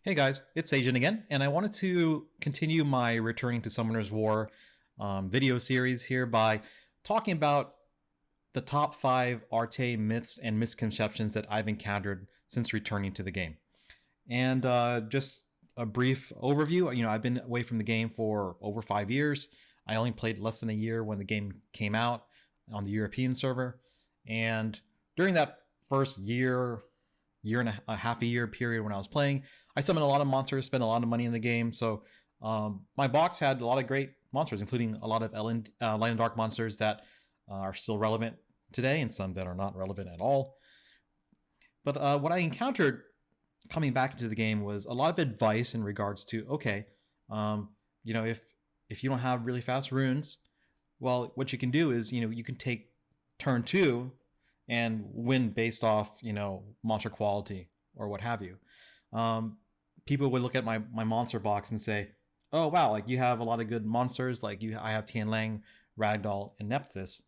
Hey guys, it's Agent again, and I wanted to continue my Returning to Summoner's War video series here by talking about the top 5 RTA myths and misconceptions that I've encountered since returning to the game. And just a brief overview, I've been away from the game for over 5 years. I only played less than a year when the game came out on the European server. And during that first year and a half a year period when I was playing, I summoned a lot of monsters, spent a lot of money in the game. So my box had a lot of great monsters, including a lot of Light and Dark monsters that are still relevant today and some that are not relevant at all. But what I encountered coming back into the game was a lot of advice in regards to, okay, if you don't have really fast runes, well, what you can do is, you can take turn two and win based off, monster quality or what have you. People would look at my monster box and say, oh, wow, like you have a lot of good monsters. Like I have Tianlang, Ragdoll, and Nephthys.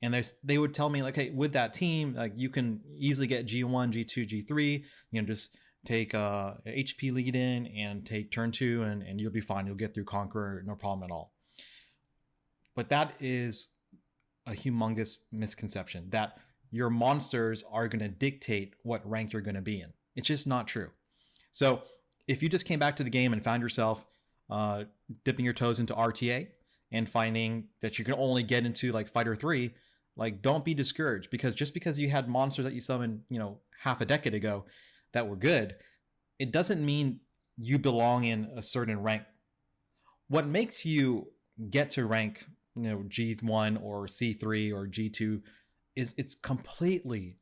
And they would tell me, like, hey, with that team, like you can easily get G1, G2, G3, just take HP lead in and take turn two and you'll be fine. You'll get through Conqueror, no problem at all. But that is a humongous misconception that your monsters are going to dictate what rank you're going to be in. It's just not true. So if you just came back to the game and found yourself dipping your toes into RTA and finding that you can only get into like Fighter 3, like don't be discouraged, because just because you had monsters that you summoned, half a decade ago that were good, it doesn't mean you belong in a certain rank. What makes you get to rank, G1 or C3 or G2 is it's completely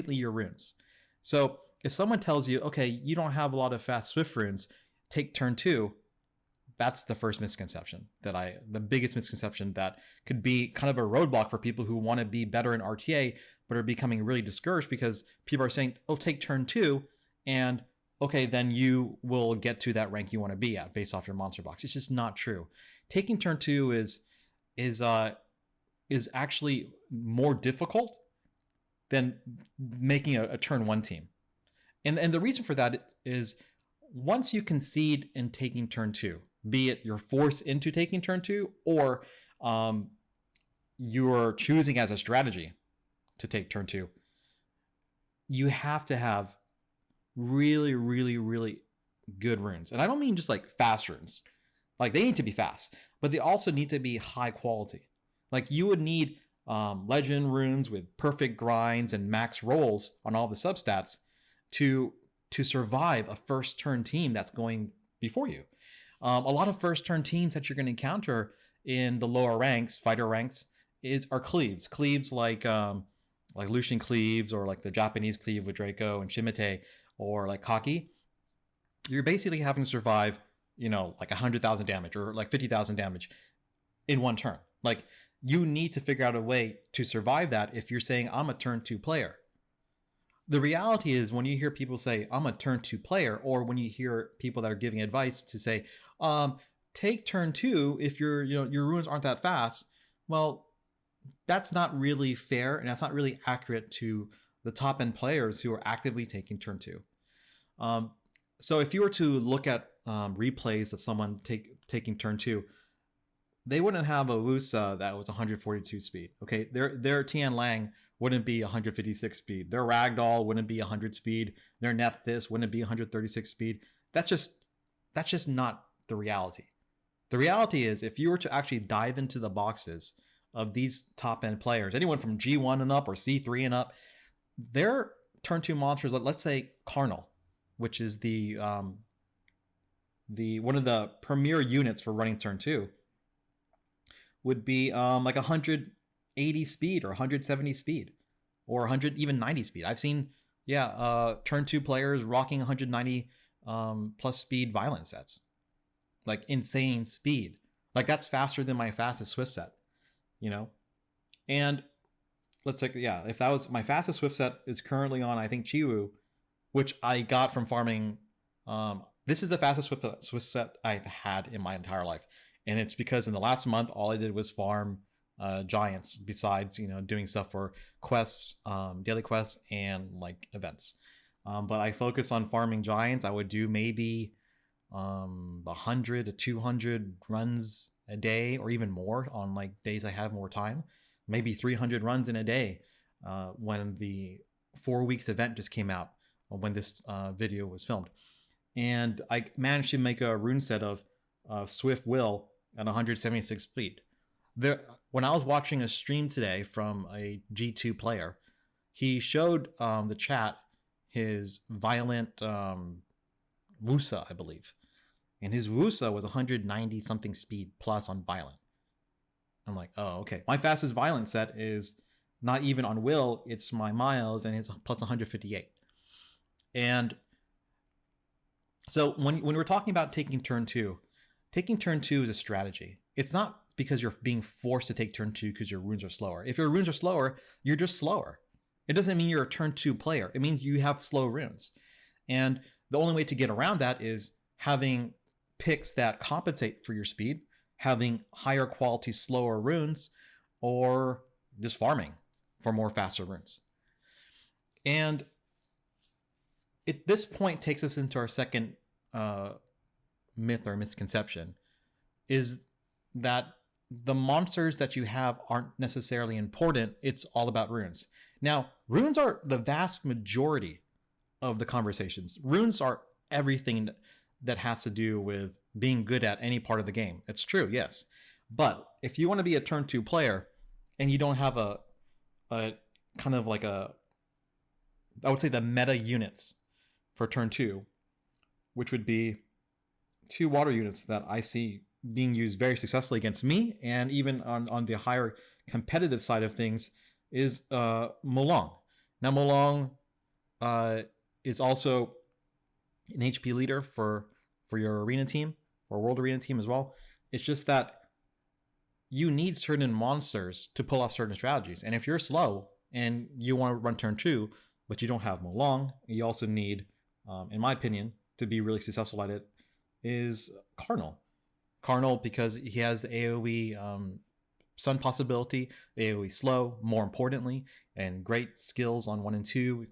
your runes. So if someone tells you, okay, you don't have a lot of fast Swift runes, take turn two, that's the first misconception the biggest misconception that could be kind of a roadblock for people who want to be better in RTA, but are becoming really discouraged because people are saying, oh, take turn two, and okay, then you will get to that rank you want to be at based off your monster box. It's just not true. Taking turn two is actually more difficult than making a turn one team. And the reason for that is once you concede in taking turn two, be it you're forced into taking turn two or you're choosing as a strategy to take turn two, you have to have really, really, really good runes. And I don't mean just like fast runes. Like they need to be fast, but they also need to be high quality. Like you would need legend runes with perfect grinds and max rolls on all the substats to survive a first turn team that's going before you. A lot of first turn teams that you're going to encounter in the lower ranks, fighter ranks, are cleaves. Cleaves like Lucian cleaves or like the Japanese cleave with Draco and Shimite or like Kaki. You're basically having to survive, like 100,000 damage or like 50,000 damage in one turn. Like you need to figure out a way to survive that if you're saying I'm a turn two player. The reality is when you hear people say I'm a turn two player, or when you hear people that are giving advice to say, take turn two if your runes aren't that fast. Well, that's not really fair, and that's not really accurate to the top end players who are actively taking turn two. So if you were to look at replays of someone taking turn two, they wouldn't have a Wusa that was 142 speed. Okay, their Tianlang wouldn't be 156 speed. Their Ragdoll wouldn't be 100 speed. Their Nephthys wouldn't be 136 speed. That's just not the reality. The reality is, if you were to actually dive into the boxes of these top end players, anyone from G1 and up or C3 and up, their turn two monsters, let's say Carnal, which is the one of the premier units for running turn two, would be like 180 speed or 170 speed or 100 even 90 speed. I've seen turn two players rocking 190 plus speed violent sets, like insane speed. Like that's faster than my fastest Swift set, And let's take if that was my fastest Swift set is currently on, I think, Chiwu, which I got from farming. This is the fastest Swift set I've had in my entire life. And it's because in the last month, all I did was farm giants besides, doing stuff for quests, daily quests and like events. But I focus on farming giants. I would do maybe 100 to 200 runs a day, or even more on like days I have more time. Maybe 300 runs in a day when the 4 weeks event just came out, when this video was filmed. And I managed to make a rune set of Swift Will at 176 speed. When I was watching a stream today from a G2 player, he showed the chat his Violent Wusa, I believe. And his Wusa was 190 something speed plus on Violent. I'm like, oh, okay. My fastest Violent set is not even on Will, it's my Miles, and it's plus 158. And so when we're talking about taking turn two is a strategy. It's not because you're being forced to take turn two because your runes are slower. If your runes are slower, you're just slower. It doesn't mean you're a turn two player. It means you have slow runes. And the only way to get around that is having picks that compensate for your speed, having higher quality, slower runes, or just farming for more faster runes. And this point takes us into our second myth or misconception, is that the monsters that you have aren't necessarily important. It's all about runes. Now, runes are the vast majority of the conversations. Runes are everything that has to do with being good at any part of the game. It's true, yes. But if you want to be a turn two player and you don't have a kind of like I would say the meta units for turn two, which would be 2 water units that I see being used very successfully against me, and even on the higher competitive side of things, is Molong. Now, Molong is also an HP leader for your arena team or world arena team as well. It's just that you need certain monsters to pull off certain strategies. And if you're slow and you want to run turn two, but you don't have Molong, you also need, in my opinion, to be really successful at it, is Cardinal. Cardinal, because he has the AoE stun possibility, the AoE slow, more importantly, and great skills on 1 and 2,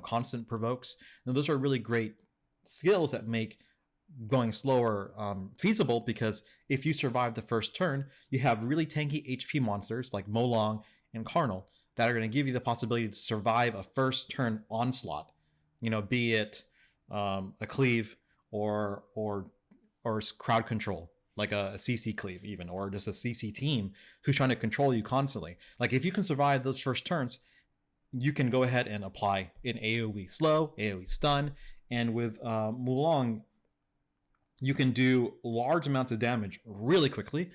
constant provokes. Now, those are really great skills that make going slower feasible, because if you survive the first turn, you have really tanky HP monsters like Molong and Cardinal that are going to give you the possibility to survive a first turn onslaught, be it a cleave or crowd control, like a CC cleave even, or just a CC team who's trying to control you constantly. Like, if you can survive those first turns, you can go ahead and apply an AoE slow, AoE stun, and with Molong, you can do large amounts of damage really quickly.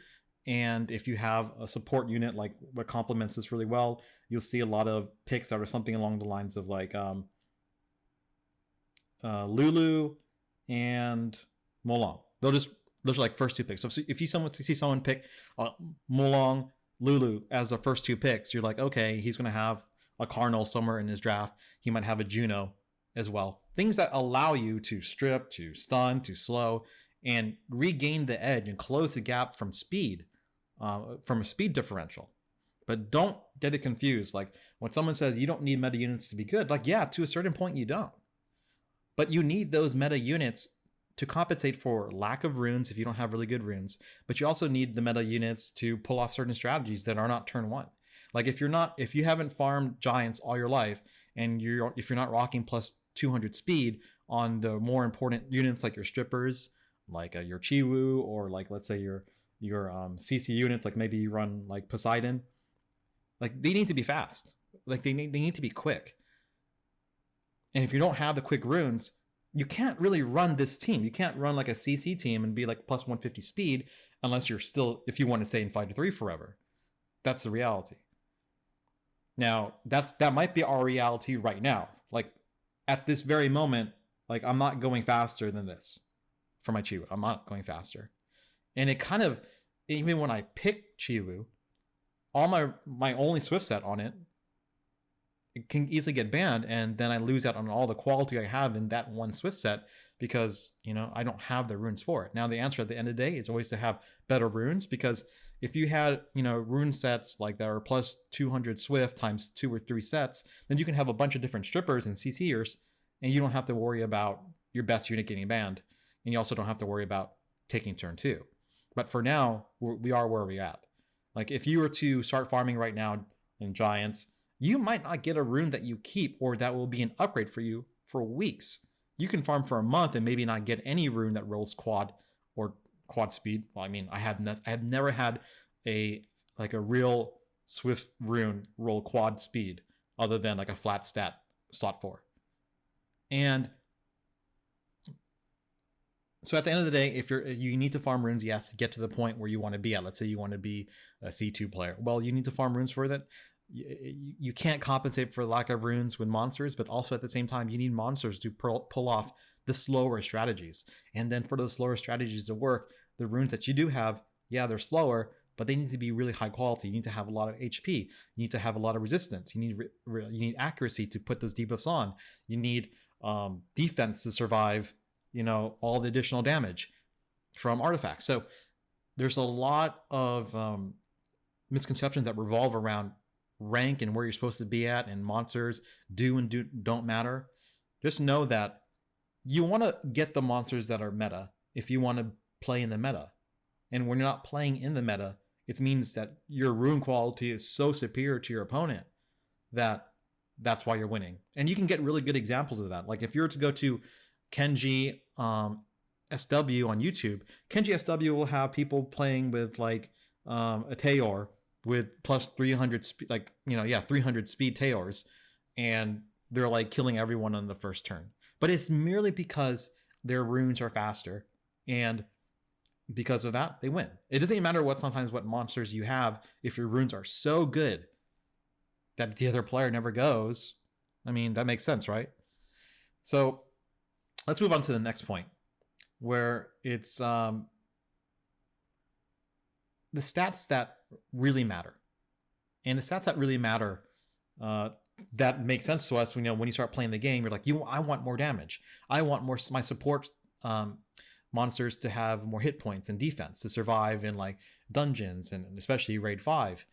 And if you have a support unit like what complements this really well, you'll see a lot of picks that are something along the lines of like Lulu and Molong. Those are like first 2 picks. So if you see someone pick Molong, Lulu as the first 2 picks, you're like, okay, he's going to have a Cardinal somewhere in his draft. He might have a Juno as well. Things that allow you to strip, to stun, to slow, and regain the edge and close the gap from speed, from a speed differential. But don't get it confused. Like, when someone says you don't need meta units to be good, like, yeah, to a certain point you don't. But you need those meta units to compensate for lack of runes if you don't have really good runes. But you also need the meta units to pull off certain strategies that are not turn 1. Like, if you haven't farmed giants all your life, and if you're not rocking plus 200 speed on the more important units like your strippers, like your Chiwu, or like, let's say your CC units, like maybe you run like Poseidon, like they need to be fast. Like they need to be quick. And if you don't have the quick runes, you can't really run this team. You can't run like a CC team and be like plus 150 speed unless you're still, if you want to stay in 5-3 forever. That's the reality. Now, that might be our reality right now. Like, at this very moment, like, I'm not going faster than this for my Chiwu. I'm not going faster. And it kind of, even when I pick Chiwu, all my only Swift set on it can easily get banned, and then I lose out on all the quality I have in that one Swift set because, I don't have the runes for it. Now, the answer at the end of the day is always to have better runes, because if you had, rune sets like that are plus 200 Swift times 2 or 3 sets, then you can have a bunch of different strippers and CCers and you don't have to worry about your best unit getting banned, and you also don't have to worry about taking turn 2. But for now, we are where we're at. Like if you were to start farming right now in Giants, you might not get a rune that you keep or that will be an upgrade for you for weeks. You can farm for a month and maybe not get any rune that rolls quad or quad speed. Well, I mean, I have never had a real Swift rune roll quad speed other than like a flat stat slot 4. And so at the end of the day, if you need to farm runes, yes, to get to the point where you want to be at. Let's say you want to be a C2 player. Well, you need to farm runes for that. You can't compensate for the lack of runes with monsters, but also at the same time, you need monsters to pull off the slower strategies. And then for those slower strategies to work, the runes that you do have, yeah, they're slower, but they need to be really high quality. You need to have a lot of HP. You need to have a lot of resistance. You need accuracy to put those debuffs on. You need defense to survive, all the additional damage from artifacts. So there's a lot of misconceptions that revolve around rank and where you're supposed to be at, and monsters don't matter. Just know that you want to get the monsters that are meta if you want to play in the meta. And when you're not playing in the meta, it means that your rune quality is so superior to your opponent that's why you're winning. And you can get really good examples of that. Like if you were to go to Kenji SW on YouTube, Kenji SW will have people playing with like a Taeor with plus 300 300 speed Taeors, and they're like killing everyone on the first turn. But it's merely because their runes are faster, and because of that, they win. It doesn't even matter what monsters you have. If your runes are so good that the other player never goes, I mean, that makes sense, right? So let's move on to the next point, where it's the stats that really matter. And the stats that really matter, that make sense to us when you start playing the game, you're like, I want more damage. I want my support monsters to have more hit points and defense to survive in like dungeons and especially raid 5.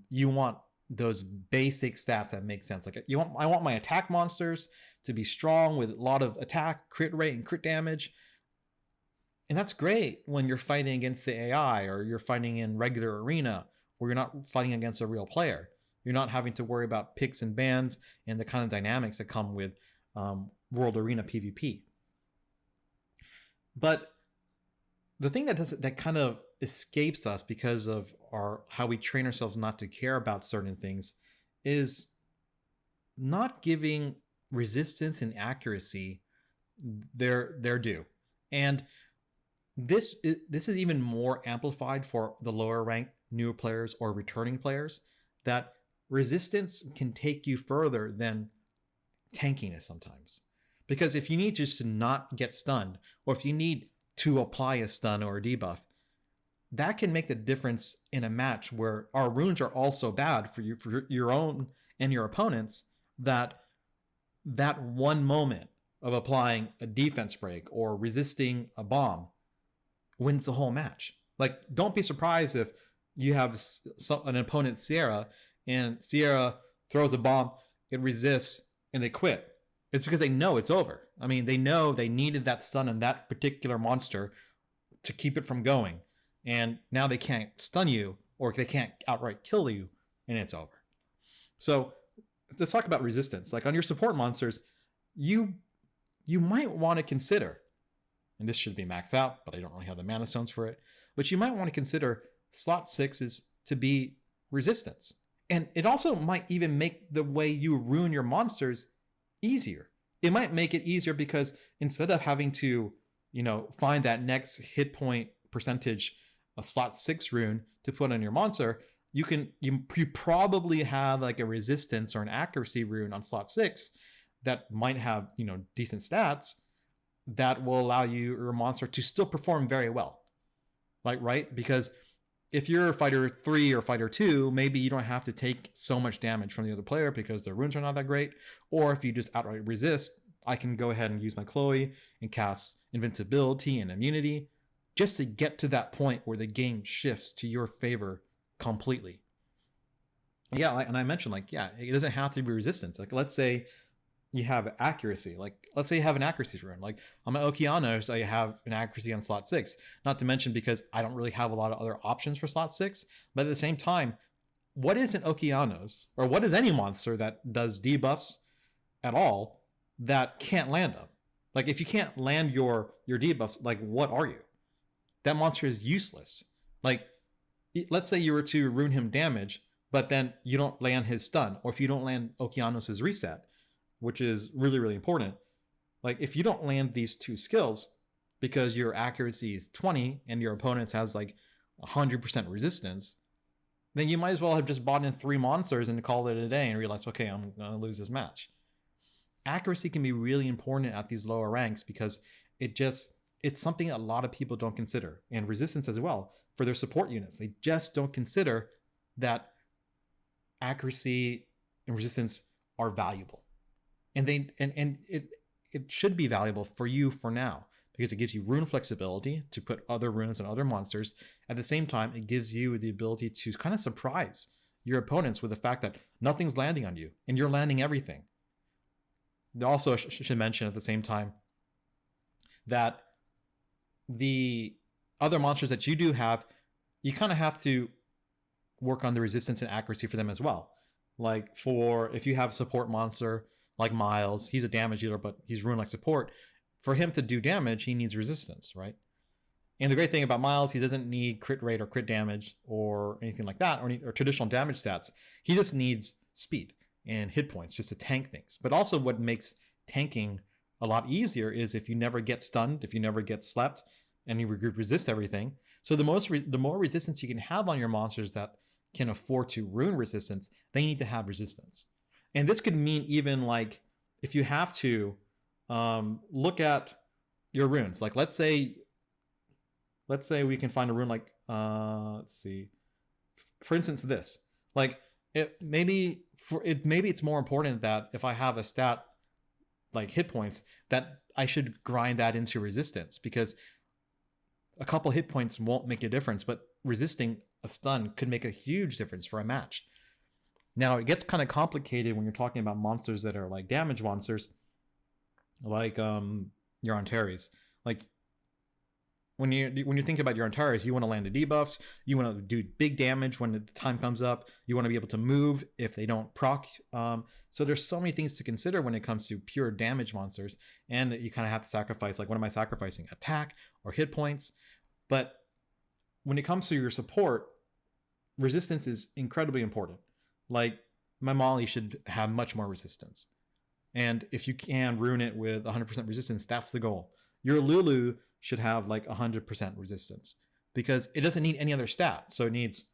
You want those basic stats that make sense. Like I want my attack monsters to be strong with a lot of attack, crit rate, and crit damage. And that's great when you're fighting against the AI or you're fighting in regular arena where you're not fighting against a real player. You're not having to worry about picks and bans and the kind of dynamics that come with World Arena PvP. But the thing that kind of escapes us because of how we train ourselves not to care about certain things is not giving resistance and accuracy their due. And this is even more amplified for the lower ranked newer players or returning players, that resistance can take you further than tankiness sometimes. Because if you need just to not get stunned, or if you need to apply a stun or a debuff, that can make the difference in a match where our runes are also bad for your own and your opponents, that one moment of applying a defense break or resisting a bomb wins the whole match. Like, don't be surprised if you have an opponent, Sierra, and Sierra throws a bomb, it resists, and they quit. It's because they know it's over. I mean, they know they needed that stun on that particular monster to keep it from going. And now they can't stun you, or they can't outright kill you, and it's over. So let's talk about resistance. Like on your support monsters, you might want to consider, and this should be maxed out, but I don't really have the mana stones for it, but you might want to consider slot 6s to be resistance. And it also might even make the way you rune your monsters easier. It might make it easier because instead of having to, find that next hit point percentage, a slot 6 rune to put on your monster, you probably have like a resistance or an accuracy rune on slot 6 that might have, decent stats that will allow your monster to still perform very well. Like, right? Because if you're fighter 3 or fighter 2, maybe you don't have to take so much damage from the other player because their runes are not that great. Or if you just outright resist, I can go ahead and use my Chloe and cast invincibility and immunity just to get to that point where the game shifts to your favor completely. Yeah, and I mentioned, it doesn't have to be resistance. Like, let's say, you have accuracy. Like, let's say you have an accuracy rune. Like on my Okeanos, I have an accuracy on slot 6. Not to mention because I don't really have a lot of other options for slot 6. But at the same time, what is an Okeanos, or what is any monster that does debuffs at all that can't land them? Like, if you can't land your debuffs, like, what are you? That monster is useless. Like, let's say you were to rune him damage, but then you don't land his stun, or if you don't land Okeanos' reset, which is really, really important. Like, if you don't land these two skills because your accuracy is 20 and your opponent has like 100% resistance, then you might as well have just bought in 3 monsters and called it a day and realized, okay, I'm going to lose this match. Accuracy can be really important at these lower ranks because it's something a lot of people don't consider, and resistance as well for their support units. They just don't consider that accuracy and resistance are valuable. And it should be valuable for you for now, because it gives you rune flexibility to put other runes on other monsters. At the same time, it gives you the ability to kind of surprise your opponents with the fact that nothing's landing on you and you're landing everything. They also should mention at the same time that the other monsters that you do have, you kind of have to work on the resistance and accuracy for them as well. Like, for if you have a support monster like Miles, he's a damage dealer, but he's rune like support. For him to do damage, he needs resistance, right? And the great thing about Miles, he doesn't need crit rate or crit damage or anything like that, or traditional damage stats. He just needs speed and hit points just to tank things. But also what makes tanking a lot easier is if you never get stunned, if you never get slept, and you resist everything. So the more resistance you can have on your monsters that can afford to rune resistance, they need to have resistance. And this could mean even like if you have to look at your runes. Like, let's say we can find a rune like let's see, for instance, this. Like, maybe it's more important that if I have a stat like hit points, that I should grind that into resistance, because a couple hit points won't make a difference, but resisting a stun could make a huge difference for a match. Now, it gets kind of complicated when you're talking about monsters that are like damage monsters, like your Antares. Like, when you think about your Antares, you want to land the debuffs, you want to do big damage when the time comes up, you want to be able to move if they don't proc. So there's so many things to consider when it comes to pure damage monsters, and you kind of have to sacrifice, like, what am I sacrificing? Attack or hit points? But when it comes to your support, resistance is incredibly important. Like, my Molly should have much more resistance. And if you can rune it with 100% resistance, that's the goal. Your Lulu should have like 100% resistance, because it doesn't need any other stat. So it needs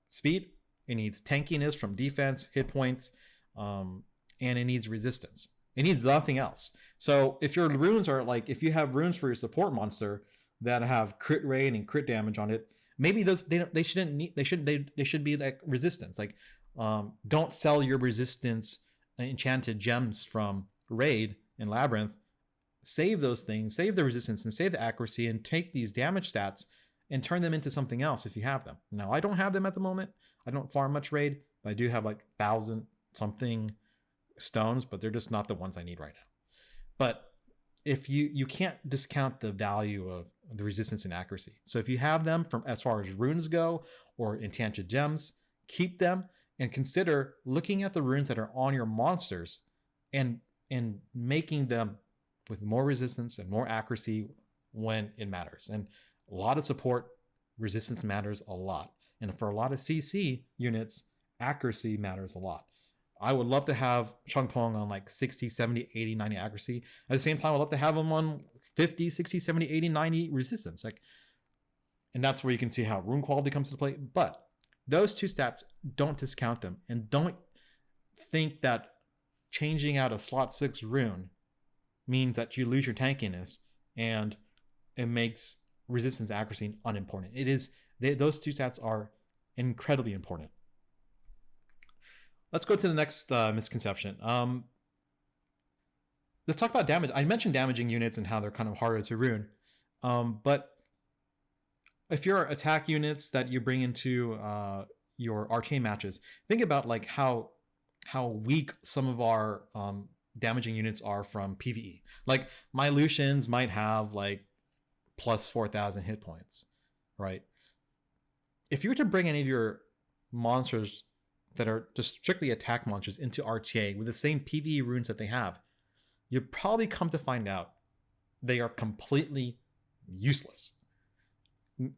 speed, it needs tankiness from defense, hit points, and it needs resistance. It needs nothing else. So if your runes are like, if you have runes for your support monster that have crit rate and crit damage on it, maybe those they should be like resistance. Like, don't sell your resistance enchanted gems from Raid and Labyrinth. Save those things, save the resistance and save the accuracy, and take these damage stats and turn them into something else if you have them. Now, I don't have them at the moment. I don't farm much Raid, but I do have like 1,000 something stones, but they're just not the ones I need right now. But if you can't discount the value of the resistance and accuracy. So if you have them, from as far as runes go or enchanted gems, keep them, and consider looking at the runes that are on your monsters and making them with more resistance and more accuracy when it matters. And a lot of support, resistance matters a lot. And for a lot of CC units, accuracy matters a lot. I would love to have Chung Pong on like 60, 70, 80, 90 accuracy. At the same time, I'd love to have him on 50, 60, 70, 80, 90 resistance. Like, and that's where you can see how rune quality comes into play. But those two stats, don't discount them. And don't think that changing out a slot 6 rune means that you lose your tankiness and it makes resistance accuracy unimportant. It is, those two stats are incredibly important. Let's go to the next misconception. Let's talk about damage. I mentioned damaging units and how they're kind of harder to rune. But if you're attack units that you bring into your RTA matches, think about like how weak some of our damaging units are from PvE. Like my Lucians might have like plus 4,000 hit points, right? If you were to bring any of your monsters that are just strictly attack monsters into RTA with the same PvE runes that they have, you'd probably come to find out they are completely useless.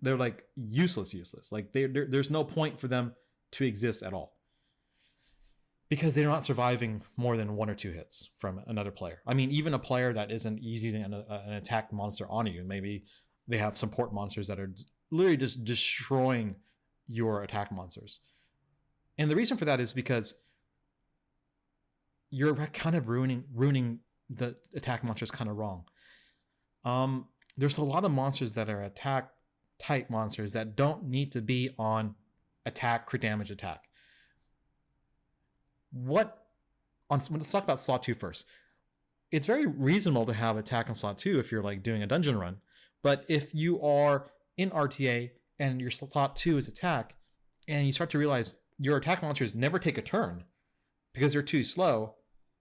They're like useless. Like there's no point for them to exist at all, because they're not surviving more than 1 or 2 hits from another player. I mean, even a player that isn't using an attack monster on you, maybe they have support monsters that are literally just destroying your attack monsters. And the reason for that is because you're kind of ruining the attack monsters kind of wrong. There's a lot of monsters that are attack type monsters that don't need to be on attack, crit damage, attack. Let's talk about slot 2 first. It's very reasonable to have attack on slot 2 if you're like doing a dungeon run. But if you are in RTA and your slot 2 is attack, and you start to realize your attack monsters never take a turn because they're too slow,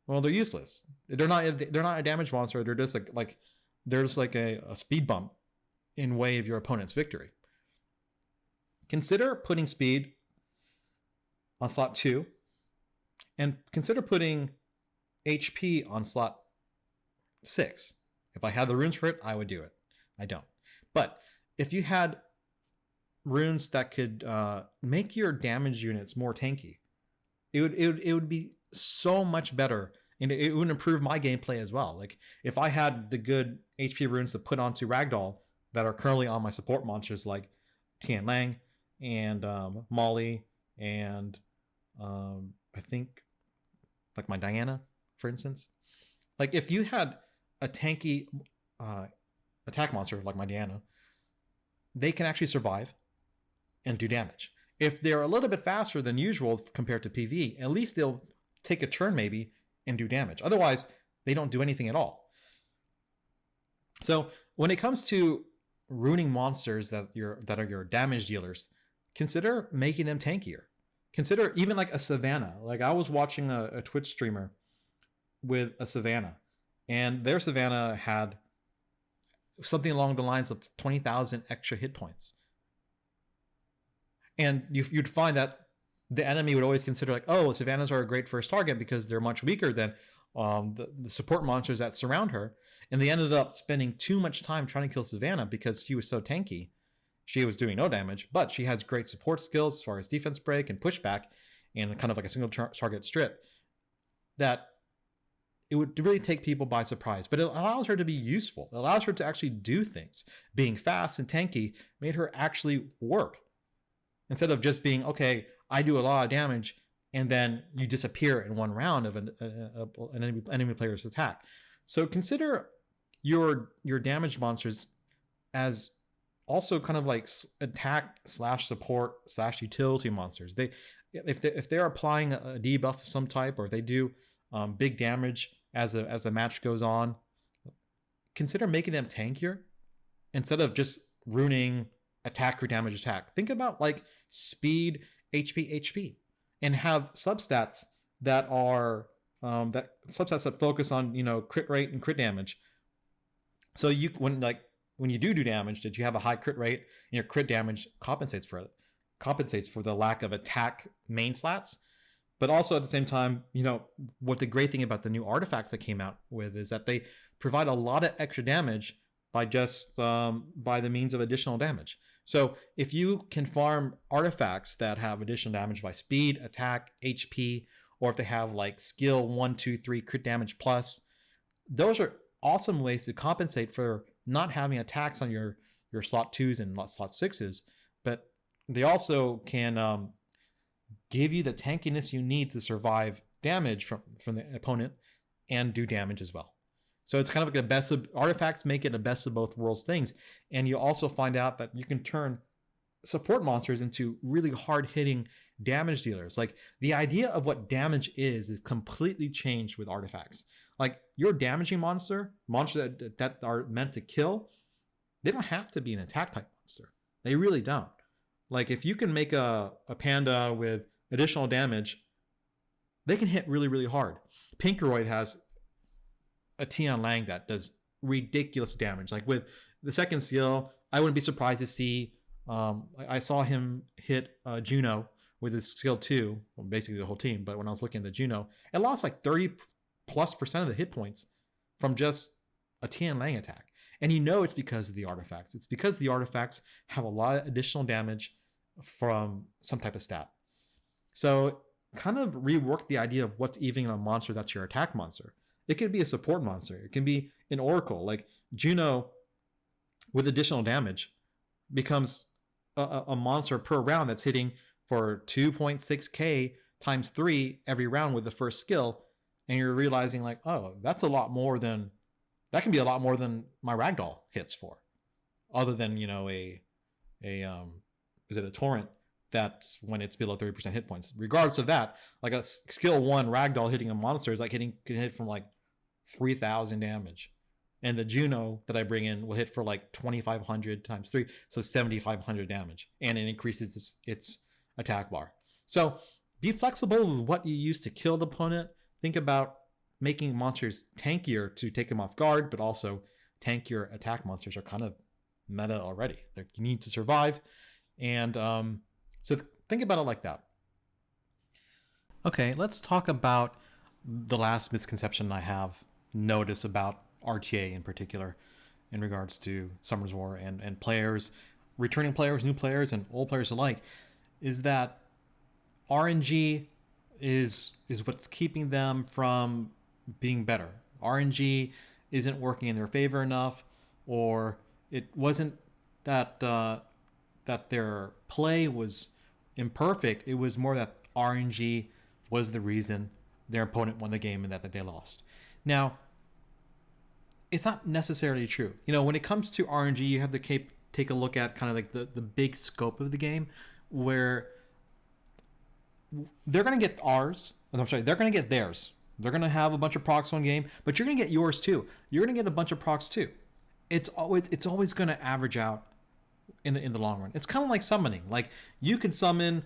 well, they're useless. They're not a damage monster. They're just like a speed bump in way of your opponent's victory. Consider putting speed on slot 2, and consider putting HP on slot 6. If I had the runes for it, I would do it. I don't. But if you had runes that could make your damage units more tanky, it would be so much better, and it would improve my gameplay as well. Like if I had the good HP runes to put onto Ragdoll that are currently on my support monsters like Tian Lang and Molly and I think like my Diana, for instance. Like if you had a tanky attack monster like my Diana, they can actually survive and do damage. If they're a little bit faster than usual compared to PvE, at least they'll take a turn maybe and do damage. Otherwise, they don't do anything at all. So when it comes to ruining monsters that are your damage dealers, consider making them tankier. Consider even like a Savannah. Like I was watching a Twitch streamer with a Savannah, and their Savannah had something along the lines of 20,000 extra hit points. And you'd find that the enemy would always consider like, oh, Savannahs are a great first target because they're much weaker than the support monsters that surround her. And they ended up spending too much time trying to kill Savannah because she was so tanky. She was doing no damage, but she has great support skills as far as defense break and pushback and kind of like a single target strip that it would really take people by surprise. But it allows her to be useful. It allows her to actually do things. Being fast and tanky made her actually work. Instead of just being, okay, I do a lot of damage, and then you disappear in one round of an enemy player's attack. So consider your damage monsters as also kind of like attack / support / utility monsters. If they're applying a debuff of some type, or if they do big damage as the match goes on, consider making them tankier instead of just ruining attack or damage attack. Think about like speed, HP, and have substats that are substats that focus on crit rate and crit damage. So when you do damage, that you have a high crit rate and your crit damage compensates for the lack of attack main slats. But also at the same time, what the great thing about the new artifacts that came out with is that they provide a lot of extra damage by just by the means of additional damage. So if you can farm artifacts that have additional damage by speed, attack, HP, or if they have like skill 1, 2, 3 crit damage plus, those are awesome ways to compensate for not having attacks on your slot 2s and slot 6s, but they also can give you the tankiness you need to survive damage from the opponent and do damage as well. So it's kind of like the best of artifacts, make it the best of both worlds things. And you also find out that you can turn support monsters into really hard hitting damage dealers. Like the idea of what damage is completely changed with artifacts. Like your damaging monsters that are meant to kill, they don't have to be an attack type monster. They really don't. Like if you can make a panda with additional damage, they can hit really, really hard. Pinkeroid has a Tian Lang that does ridiculous damage. Like with the second skill, I wouldn't be surprised to see. I saw him hit Juno with his skill 2, well, basically the whole team. But when I was looking at the Juno, it lost like 30+% of the hit points from just a Tian Lang attack. And you know it's because of the artifacts. It's because the artifacts have a lot of additional damage from some type of stat. So kind of rework the idea of what's even a monster that's your attack monster. It could be a support monster. It can be an Oracle. Like Juno with additional damage becomes a monster per round that's hitting for 2.6k times 3 every round with the first skill. And you're realizing like, oh, that can be a lot more than my Ragdoll hits for. Other than, is it a torrent that's when it's below 30% hit points. Regardless of that, like a skill 1 Ragdoll hitting a monster is like can hit from like 3,000 damage. And the Juno that I bring in will hit for like 2,500 times 3, so 7,500 damage. And it increases its attack bar. So be flexible with what you use to kill the opponent. Think about making monsters tankier to take them off guard, but also tankier attack monsters are kind of meta already. You need to survive. And so think about it like that. Okay, let's talk about the last misconception I have noticed about RTA in particular in regards to Summoners War and players, returning players, new players, and old players alike, is that RNG is what's keeping them from being better. RNG isn't working in their favor enough, or it wasn't that that their play was imperfect. It was more that RNG was the reason their opponent won the game and that they lost. Now, it's not necessarily true. When it comes to RNG, you have to take a look at kind of like the big scope of the game, where they're going to get ours. I'm sorry, they're going to get theirs. They're going to have a bunch of procs one game, but you're going to get yours too. You're going to get a bunch of procs too. It's always going to average out in the long run. It's kind of like summoning. Like you could summon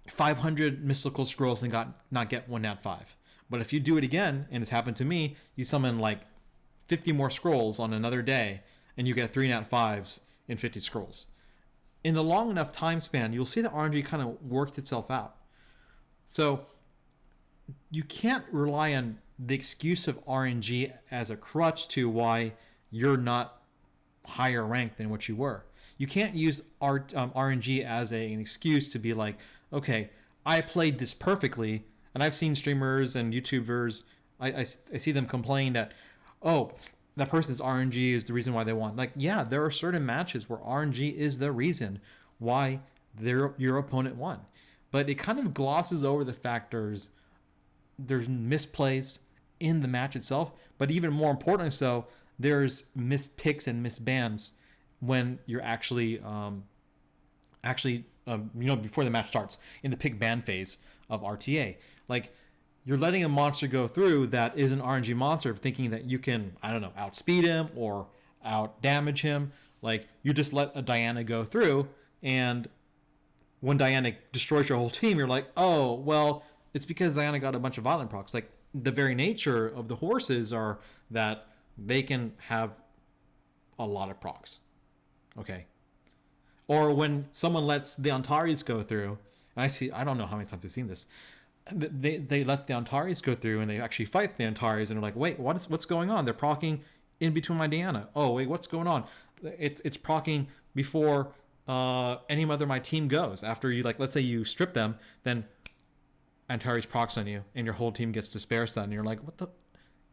500 mystical scrolls and not get one nat 5. But if you do it again, and it's happened to me, you summon like 50 more scrolls on another day, and you get 3 nat 5s in 50 scrolls. In the long enough time span, you'll see that RNG kind of works itself out. So you can't rely on the excuse of RNG as a crutch to why you're not higher ranked than what you were. You can't use RNG as an excuse to be like, okay, I played this perfectly, and I've seen streamers and YouTubers, I see them complain that, oh, that person's RNG is the reason why they won. Like, yeah, there are certain matches where RNG is the reason why your opponent won. But it kind of glosses over the factors. There's misplays in the match itself, but even more importantly so, there's missed picks and missed bans when you're actually before the match starts, in the pick ban phase of RTA. Like, you're letting a monster go through that is an RNG monster, thinking that you can, outspeed him or out damage him. Like, you just let a Diana go through, and when Diana destroys your whole team, you're like, oh, well, it's because Diana got a bunch of violent procs. Like, the very nature of the horses are that they can have a lot of procs. Okay. Or when someone lets the Antares go through, and I don't know how many times I've seen this, they let the Antares go through and they actually fight the Antares, and they're like, wait, what's going on? They're proccing in between my Diana. Oh, wait, what's going on? It's proccing before any other my team goes. After you, like, let's say you strip them, then Antares procs on you and your whole team gets despair stun, and you're like, what the?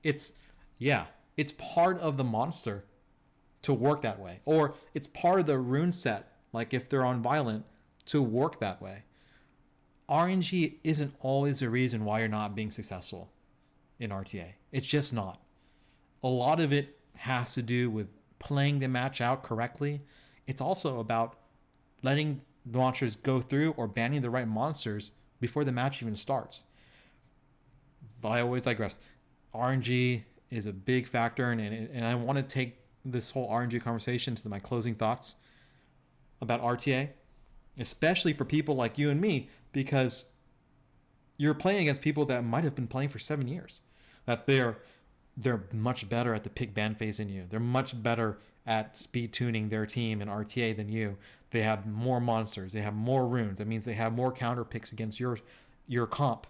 It's part of the monster to work that way. Or it's part of the rune set, like if they're on violent, to work that way. RNG isn't always the reason why you're not being successful in RTA. It's just not. A lot of it has to do with playing the match out correctly. It's also about letting the monsters go through or banning the right monsters before the match even starts. But I always digress. RNG is a big factor, and I want to take this whole RNG conversation to my closing thoughts about RTA, especially for people like you and me, because you're playing against people that might have been playing for 7 years, that they're they're much better at the pick ban phase than you. They're much better at speed tuning their team in RTA than you. They have more monsters. They have more runes. That means they have more counter picks against your comp,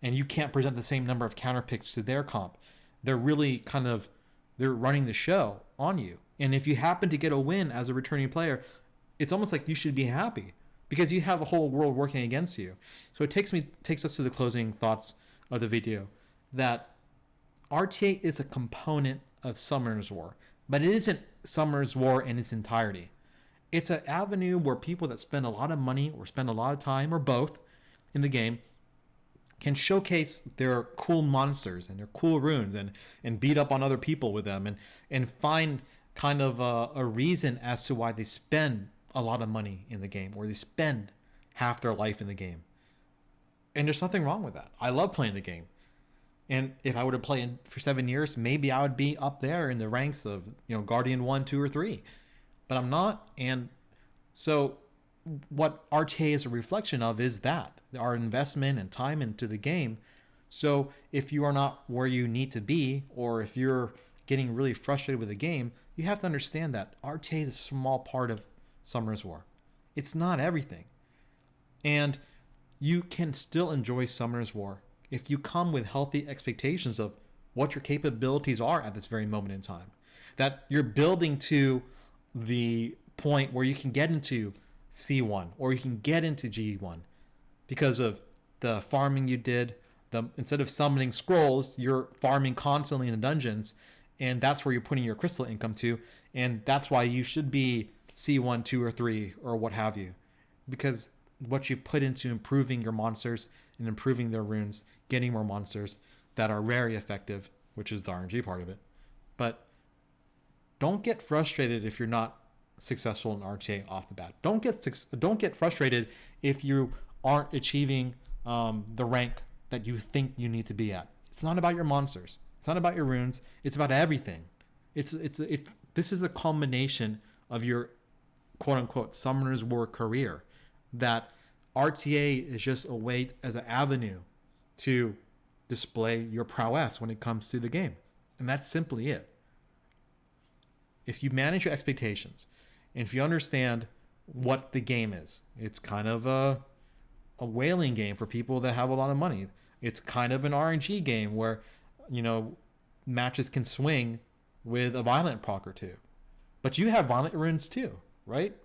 and you can't present the same number of counter picks to their comp. They're really they're running the show on you. And if you happen to get a win as a returning player, it's almost like you should be happy because you have a whole world working against you. So it takes us to the closing thoughts of the video, that RTA is a component of Summoner's War, but it isn't Summoner's War in its entirety. It's an avenue where people that spend a lot of money or spend a lot of time or both in the game can showcase their cool monsters and their cool runes and beat up on other people with them and find kind of a reason as to why they spend a lot of money in the game, or they spend half their life in the game. And there's nothing wrong with that. I love playing the game. And if I would have played for 7 years, maybe I would be up there in the ranks of, Guardian 1, 2, or 3. But I'm not. And so what RTA is a reflection of is that our investment and time into the game. So if you are not where you need to be, or if you're getting really frustrated with the game, you have to understand that RTA is a small part of Summoner's War. It's not everything. And you can still enjoy Summoner's War if you come with healthy expectations of what your capabilities are at this very moment in time. That you're building to the point where you can get into C1 or you can get into G1 because of the farming you did. Instead of summoning scrolls, you're farming constantly in the dungeons, and that's where you're putting your crystal income to, and that's why you should be C1, 2, or 3, or what have you, because what you put into improving your monsters and improving their runes, getting more monsters that are very effective, which is the RNG part of it. But don't get frustrated if you're not successful in RTA off the bat. Don't get frustrated if you aren't achieving the rank that you think you need to be at. It's not about your monsters. It's not about your runes. It's about everything. This is a culmination of your quote unquote Summoner's War career. That RTA is just a way as an avenue to display your prowess when it comes to the game. And that's simply it. If you manage your expectations, and if you understand what the game is, it's kind of a whaling game for people that have a lot of money. It's kind of an RNG game where, matches can swing with a violent proc or two. But you have violent runes too, right?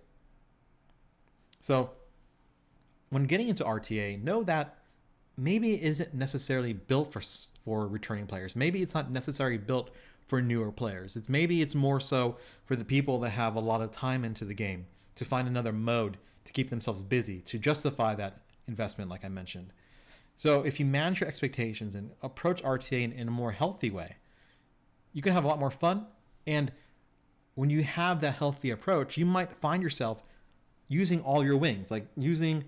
So when getting into RTA, know that maybe it isn't necessarily built for returning players. Maybe it's not necessarily built for newer players. Maybe it's more so for the people that have a lot of time into the game to find another mode to keep themselves busy, to justify that investment like I mentioned. So if you manage your expectations and approach RTA in a more healthy way, you can have a lot more fun. And when you have that healthy approach, you might find yourself using all your wings, like using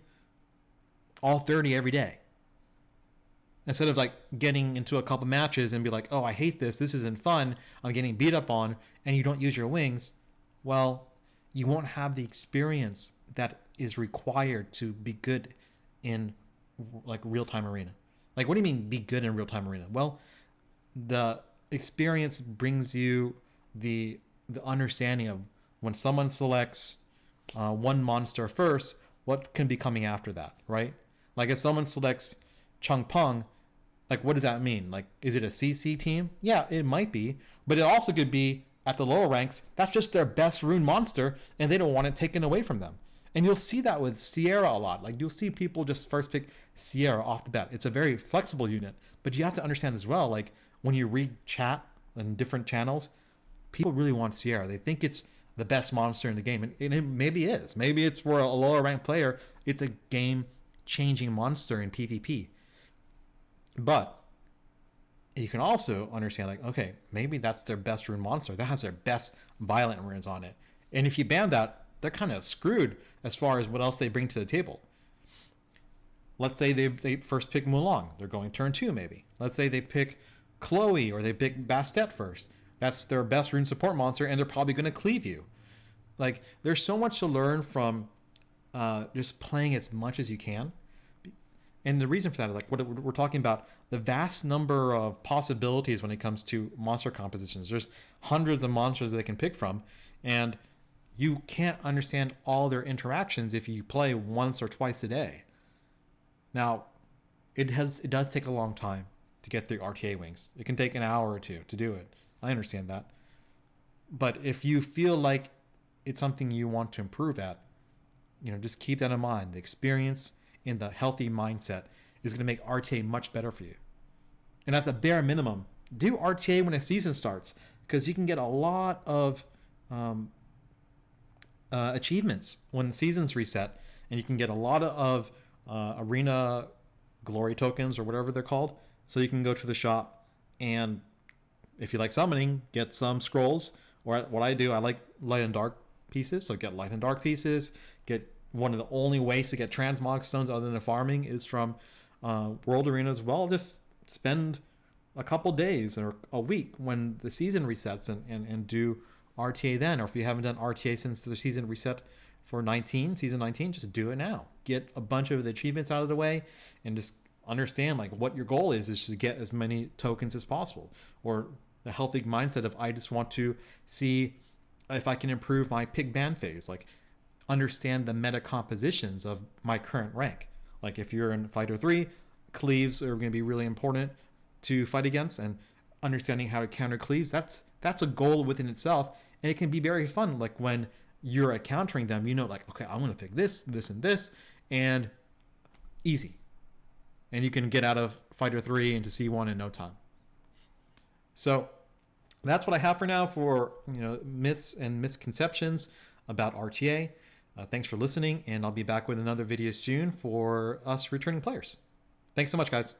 all 30 every day. Instead of like getting into a couple matches and be like, oh, I hate this isn't fun, I'm getting beat up on, and you don't use your wings, well, you won't have the experience that is required to be good in like real-time arena. Like, what do you mean be good in real-time arena? Well, the experience brings you the understanding of when someone selects one monster first, what can be coming after that, right? Like if someone selects Chung Peng, like what does that mean? Like, is it a CC team? Yeah, it might be, but it also could be at the lower ranks, that's just their best rune monster and they don't want it taken away from them. And you'll see that with Sierra a lot. Like you'll see people just first pick Sierra off the bat. It's a very flexible unit, but you have to understand as well, like when you read chat in different channels, people really want Sierra. They think it's the best monster in the game, and it maybe is. Maybe it's for a lower ranked player. It's a game-changing monster in PvP. But you can also understand, like, okay, maybe that's their best rune monster. That has their best violent runes on it. And if you ban that, they're kind of screwed as far as what else they bring to the table. Let's say they first pick Mulan. They're going turn 2 maybe. Let's say they pick Chloe or they pick Bastet first. That's their best rune support monster, and they're probably going to cleave you. Like, there's so much to learn from just playing as much as you can. And the reason for that is, like, what we're talking about the vast number of possibilities when it comes to monster compositions. There's hundreds of monsters they can pick from, and you can't understand all their interactions if you play once or twice a day. Now, it does take a long time to get through RTA wings. It can take an hour or two to do it. I understand that. But if you feel like it's something you want to improve at, just keep that in mind. The experience in the healthy mindset is going to make RTA much better for you. And at the bare minimum, do RTA when a season starts, because you can get a lot of achievements when seasons reset, and you can get a lot of arena glory tokens or whatever they're called. So you can go to the shop, and if you like summoning, get some scrolls. Or what I do, I like light and dark pieces. So get light and dark pieces. Get one of the only ways to get transmog stones other than farming is from World Arena as well. Just spend a couple days or a week when the season resets and do RTA then. Or if you haven't done RTA since the season reset for season 19, just do it now. Get a bunch of the achievements out of the way and just understand like what your goal is to get as many tokens as possible. Or the healthy mindset of I just want to see if I can improve my pig ban phase. Like understand the meta compositions of my current rank. Like if you're in fighter 3, cleaves are going to be really important to fight against, and understanding how to counter cleaves, that's a goal within itself, and it can be very fun. Like when you're encountering them, like, okay, I'm going to pick this, this, and this, and easy. And you can get out of fighter 3 into C1 in no time. So that's what I have for now for myths and misconceptions about RTA. Thanks for listening, and I'll be back with another video soon for us returning players. Thanks so much, guys.